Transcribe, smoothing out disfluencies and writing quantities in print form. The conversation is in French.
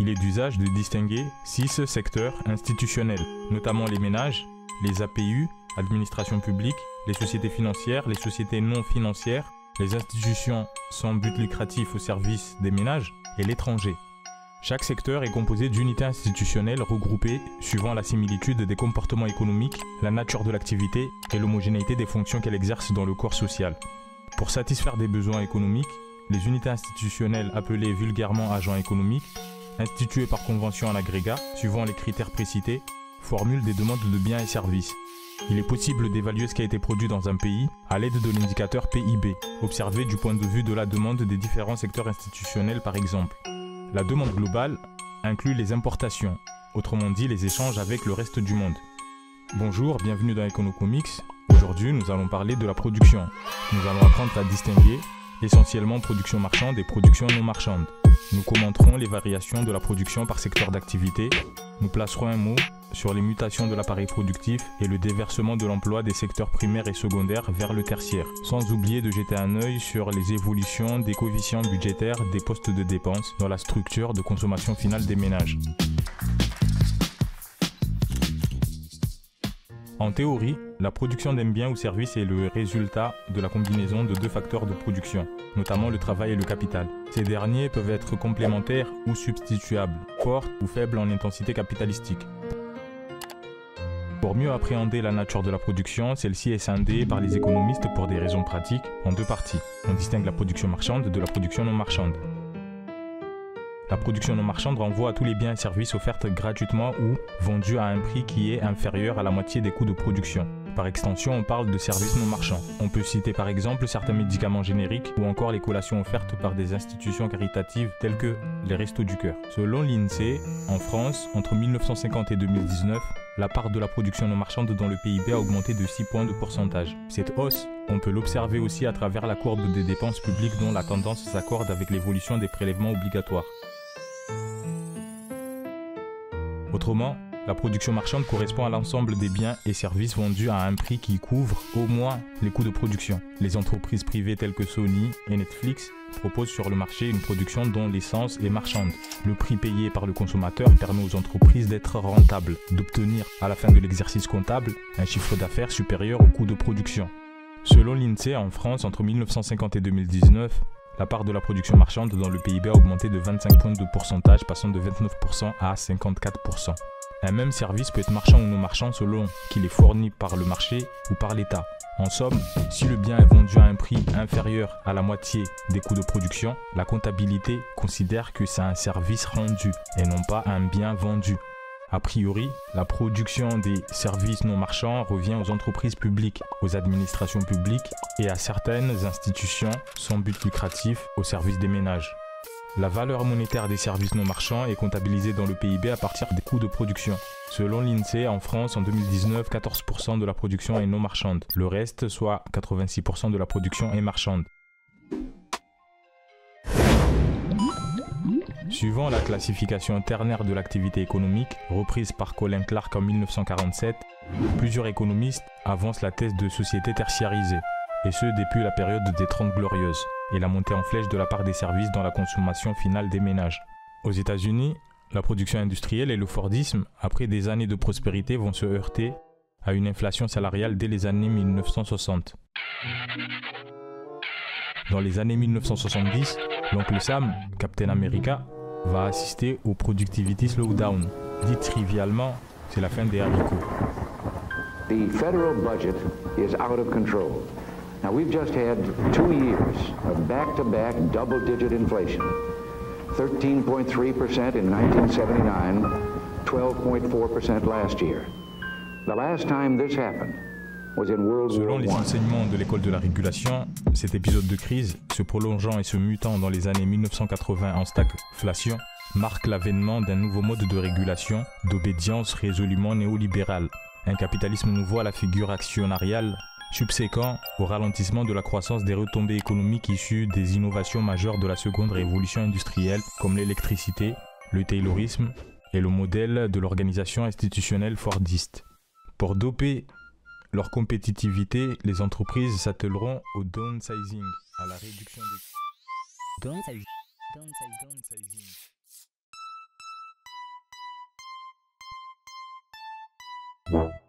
il est d'usage de distinguer 6 secteurs institutionnels, notamment les ménages, les APU, administration publique, les sociétés financières, les sociétés non financières, les institutions sans but lucratif au service des ménages et l'étranger. Chaque secteur est composé d'unités institutionnelles regroupées suivant la similitude des comportements économiques, la nature de l'activité et l'homogénéité des fonctions qu'elle exerce dans le corps social. Pour satisfaire des besoins économiques, les unités institutionnelles appelées vulgairement agents économiques, instituées par convention en agrégat, suivant les critères précités, formulent des demandes de biens et services. Il est possible d'évaluer ce qui a été produit dans un pays à l'aide de l'indicateur PIB, observé du point de vue de la demande des différents secteurs institutionnels par exemple. La demande globale inclut les importations, autrement dit les échanges avec le reste du monde. Bonjour, bienvenue dans Econocomics. Aujourd'hui, nous allons parler de la production. Nous allons apprendre à distinguer essentiellement production marchande et production non marchande. Nous commenterons les variations de la production par secteur d'activité. Nous placerons un mot sur les mutations de l'appareil productif et le déversement de l'emploi des secteurs primaires et secondaires vers le tertiaire, sans oublier de jeter un œil sur les évolutions des coefficients budgétaires des postes de dépenses dans la structure de consommation finale des ménages. En théorie, la production d'un bien ou service est le résultat de la combinaison de 2 facteurs de production, notamment le travail et le capital. Ces derniers peuvent être complémentaires ou substituables, forts ou faibles en intensité capitalistique. Pour mieux appréhender la nature de la production, celle-ci est scindée par les économistes pour des raisons pratiques en 2 parties. On distingue la production marchande de la production non marchande. La production non marchande renvoie à tous les biens et services offerts gratuitement ou vendus à un prix qui est inférieur à la moitié des coûts de production. Par extension, on parle de services non marchands. On peut citer par exemple certains médicaments génériques ou encore les collations offertes par des institutions caritatives telles que les Restos du Cœur. Selon l'INSEE, en France, entre 1950 et 2019, la part de la production non marchande dans le PIB a augmenté de 6 points de pourcentage. Cette hausse, on peut l'observer aussi à travers la courbe des dépenses publiques dont la tendance s'accorde avec l'évolution des prélèvements obligatoires. Autrement, la production marchande correspond à l'ensemble des biens et services vendus à un prix qui couvre au moins les coûts de production. Les entreprises privées telles que Sony et Netflix proposent sur le marché une production dont l'essence est marchande. Le prix payé par le consommateur permet aux entreprises d'être rentables, d'obtenir à la fin de l'exercice comptable un chiffre d'affaires supérieur au coût de production. Selon l'INSEE, en France, entre 1950 et 2019, la part de la production marchande dans le PIB a augmenté de 25 points de pourcentage, passant de 29% à 54%. Un même service peut être marchand ou non marchand selon qu'il est fourni par le marché ou par l'État. En somme, si le bien est vendu à un prix inférieur à la moitié des coûts de production, la comptabilité considère que c'est un service rendu et non pas un bien vendu. A priori, la production des services non marchands revient aux entreprises publiques, aux administrations publiques et à certaines institutions sans but lucratif au service des ménages. La valeur monétaire des services non marchands est comptabilisée dans le PIB à partir des coûts de production. Selon l'INSEE, en France, en 2019, 14% de la production est non marchande. Le reste, soit 86% de la production, est marchande. Suivant la classification ternaire de l'activité économique, reprise par Colin Clark en 1947, plusieurs économistes avancent la thèse de société tertiarisée, et ce depuis la période des 30 Glorieuses, et la montée en flèche de la part des services dans la consommation finale des ménages. Aux États-Unis, la production industrielle et le Fordisme, après des années de prospérité, vont se heurter à une inflation salariale dès les années 1960. Dans les années 1970, l'oncle Sam, Captain America, va assister au Productivity Slowdown. Dit trivialement, c'est la fin des haricots. The federal budget is out of control. Now we've just had 2 years of back-to-back double-digit inflation. 13.3% in 1979, 12.4% last year. The last time this happened was in World War I. Selon les enseignements de l'école de la régulation, cet épisode de crise, se prolongeant et se mutant dans les années 1980 en stagflation, marque l'avènement d'un nouveau mode de régulation, d'obédience résolument néolibérale. Un capitalisme nouveau à la figure actionnariale, subséquent au ralentissement de la croissance des retombées économiques issues des innovations majeures de la seconde révolution industrielle, comme l'électricité, le taylorisme et le modèle de l'organisation institutionnelle fordiste. Pour doper leur compétitivité, les entreprises s'attelleront au downsizing, à la réduction des... Downsizing. Merci.